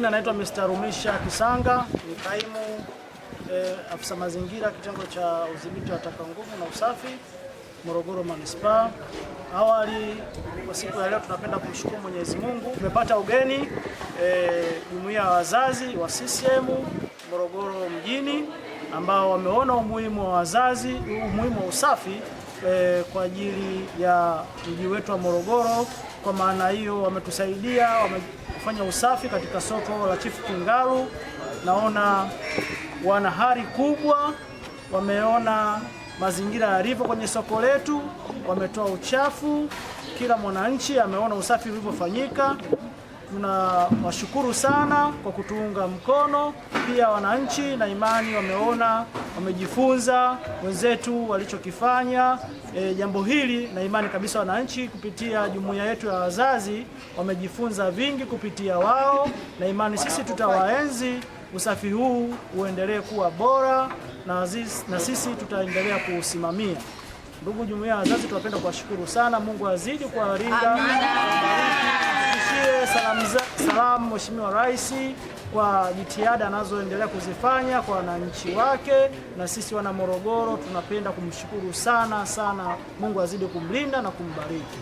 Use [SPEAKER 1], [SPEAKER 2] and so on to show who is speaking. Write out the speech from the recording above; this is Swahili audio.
[SPEAKER 1] Naitwa Mr. Rumisha Kisanga, ni kaimu afisa mazingira kitengo cha udhibiti wa taka ngumu na usafi Morogoro Manispaa. Awali kwa siku ya leo tunapenda kumshukuru Mwenyezi Mungu. Tumepata ugeni jumuiya ya wazazi wa CCM Morogoro mjini ambao wameona umuhimu wa wazazi, umuhimu wa usafi kwa ajili ya mji wetu wa Morogoro. Kwa maana hiyo wametusaidia, wamefanya usafi katika soko la Chief Kingalu. Naona wana hari kubwa, wameona mazingira yalivyo kwenye soko letu, wametoa uchafu, kila mwananchi ameona usafi ulivyofanyika. Tunawashukuru sana kwa kutuunga mkono. Pia wananchi na imani wameona, wamejifunza wenzetu walichokifanya jambo hili, na imani kabisa wananchi kupitia jumuiya yetu ya wazazi wamejifunza vingi kupitia wao, na imani sisi tutawaenzi, usafi huu uendelee kuwa bora na sisi tutaendelea kuusimamia. Ndugu jumuiya ya wazazi, tunapenda kuwashukuru sana. Mungu azidi kuwalinda. Salamu Mheshimiwa Rais kwa jitihada anazoendelea kuzifanya kwa wananchi wake, na sisi wana Morogoro tunapenda kumshukuru sana. Mungu azidi kumlinda na kumbariki.